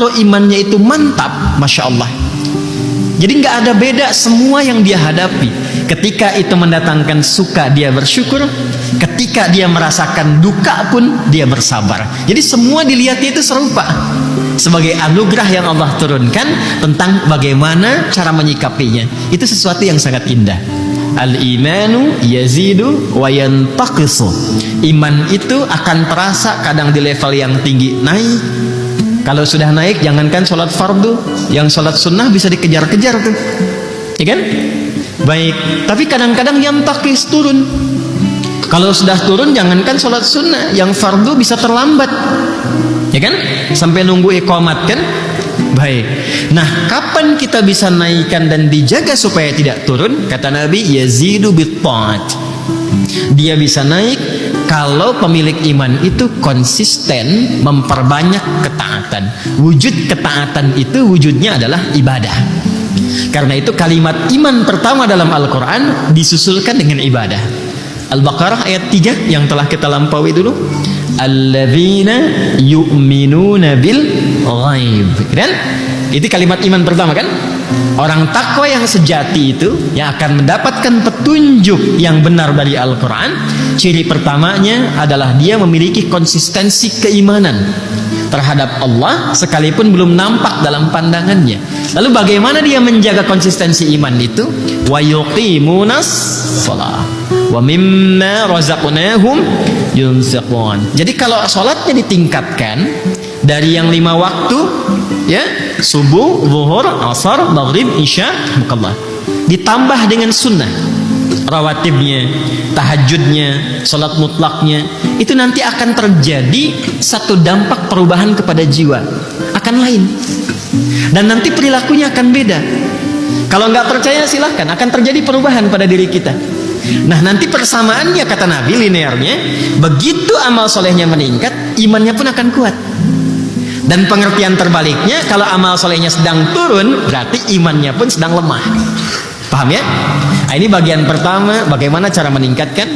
Kalau imannya itu mantap, Masya Allah, jadi nggak ada beda semua yang dia hadapi. Ketika itu mendatangkan suka, dia bersyukur. Ketika dia merasakan duka pun, dia bersabar. Jadi semua dilihatnya itu serupa, sebagai anugerah yang Allah turunkan tentang bagaimana cara menyikapinya. Itu sesuatu yang sangat indah. Al-imanu yazidu wa yantaqisu. Iman itu akan terasa kadang di level yang tinggi naik. Kalau sudah naik, jangankan sholat fardu, yang sholat sunnah bisa dikejar-kejar tuh, ya kan? Baik, tapi kadang-kadang yang takis turun. Kalau sudah turun, jangankan sholat sunnah, yang fardu bisa terlambat, ya kan? Sampai nunggu iqamat kan? Baik. Nah, kapan kita bisa naikkan dan dijaga supaya tidak turun? Kata Nabi, yazidu bit-ta'at. Dia bisa naik kalau pemilik iman itu konsisten memperbanyak ketaatan. Wujud ketaatan itu wujudnya adalah ibadah. Karena itu kalimat iman pertama dalam Al-Quran disusulkan dengan ibadah. Al-Baqarah ayat 3 yang telah kita lampaui dulu. Alladzina yu'minuna bil ghaib. Kan? Itu kalimat iman pertama kan? Orang takwa yang sejati itu yang akan mendapatkan petunjuk yang benar dari Al-Quran, ciri pertamanya adalah dia memiliki konsistensi keimanan terhadap Allah sekalipun belum nampak dalam pandangannya. Lalu bagaimana dia menjaga konsistensi iman itu? Wa yuqimunas shalah wa mimma razaqnahum yunfiqun. Jadi kalau sholatnya ditingkatkan dari yang 5 waktu, ya, subuh, zuhur, asar, maghrib, isya, mukallah, ditambah dengan sunnah, rawatibnya, tahajudnya, sholat mutlaknya, itu nanti akan terjadi satu dampak perubahan kepada jiwa, akan lain, dan nanti perilakunya akan beda. Kalau nggak percaya silahkan, akan terjadi perubahan pada diri kita. Nah, nanti persamaannya kata Nabi linearnya, begitu amal solehnya meningkat, imannya pun akan kuat. Dan pengertian terbaliknya, kalau amal solehnya sedang turun, berarti imannya pun sedang lemah. Paham ya? Nah, ini bagian pertama, bagaimana cara meningkatkan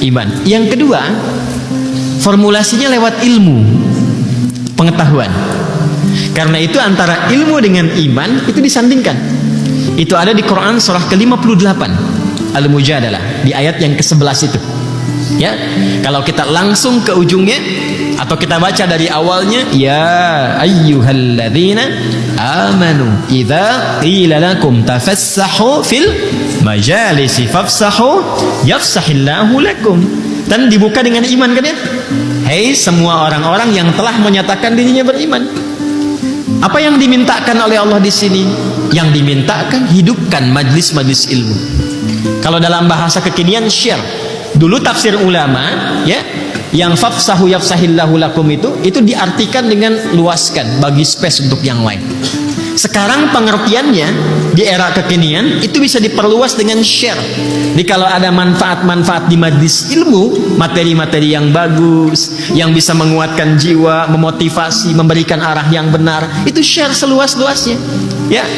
iman. Yang kedua, formulasinya lewat ilmu, pengetahuan. Karena itu antara ilmu dengan iman itu disandingkan. Itu ada di Quran surah ke-58 Al-Mujadalah, di ayat yang ke-11 itu. Ya, kalau kita langsung ke ujungnya atau kita baca dari awalnya, ya ayyuhalladzina amanu idza qila lakum tafassahu fil majalisi fafsahu yafsahillahu lakum. Dan dibuka dengan iman kan ya? Hei semua orang-orang yang telah menyatakan dirinya beriman. Apa yang dimintakan oleh Allah di sini? Yang dimintakan hidupkan majlis-majlis ilmu. Kalau dalam bahasa kekinian share. Dulu tafsir ulama ya, yang fafsahu yafsahillahu lakum itu diartikan dengan luaskan, bagi space untuk yang lain. Sekarang pengertiannya di era kekinian itu bisa diperluas dengan share. Jadi kalau ada manfaat-manfaat di majlis ilmu, materi-materi yang bagus, yang bisa menguatkan jiwa, memotivasi, memberikan arah yang benar, itu share seluas-luasnya. Ya,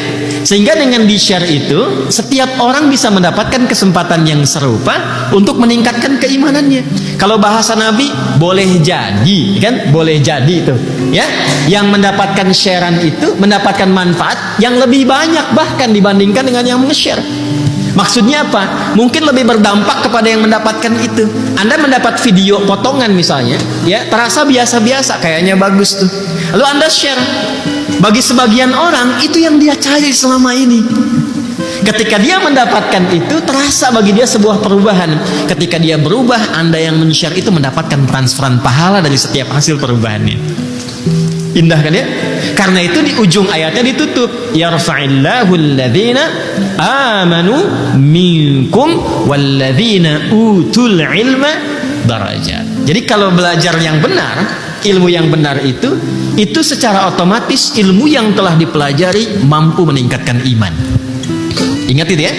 sehingga dengan di share itu setiap orang bisa mendapatkan kesempatan yang serupa untuk meningkatkan keimanannya. Kalau bahasa Nabi, boleh jadi kan, boleh jadi itu ya, yang mendapatkan sharean itu mendapatkan manfaat yang lebih banyak bahkan dibandingkan dengan yang nge-share. Maksudnya apa? Mungkin lebih berdampak kepada yang mendapatkan itu. Anda mendapat video potongan misalnya, ya, terasa biasa-biasa, kayaknya bagus tuh. Lalu Anda share. Bagi sebagian orang itu yang dia cari selama ini. Ketika dia mendapatkan itu, terasa bagi dia sebuah perubahan. Ketika dia berubah, Anda yang men-share itu mendapatkan transferan pahala dari setiap hasil perubahannya. Indah kan ya? Karena itu di ujung ayatnya ditutup, yarfa'illahu alladhina amanu minkum walladhina utul ilma darajat. Jadi kalau belajar yang benar, ilmu yang benar itu secara otomatis ilmu yang telah dipelajari mampu meningkatkan iman. Ingat itu ya.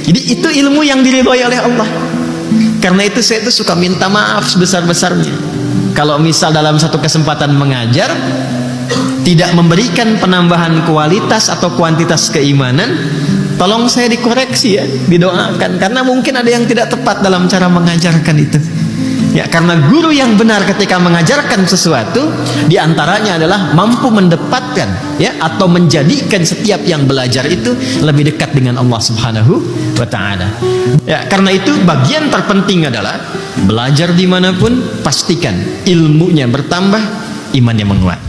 Jadi itu ilmu yang diridhoi oleh Allah. Karena itu saya itu suka minta maaf sebesar-besarnya kalau misal dalam satu kesempatan mengajar tidak memberikan penambahan kualitas atau kuantitas keimanan, tolong saya dikoreksi ya, didoakan, karena mungkin ada yang tidak tepat dalam cara mengajarkan itu. Ya, karena guru yang benar ketika mengajarkan sesuatu diantaranya adalah mampu mendapatkan ya atau menjadikan setiap yang belajar itu lebih dekat dengan Allah Subhanahu wa taala. Ya, karena itu bagian terpenting adalah belajar dimanapun pastikan ilmunya bertambah, imannya menguat.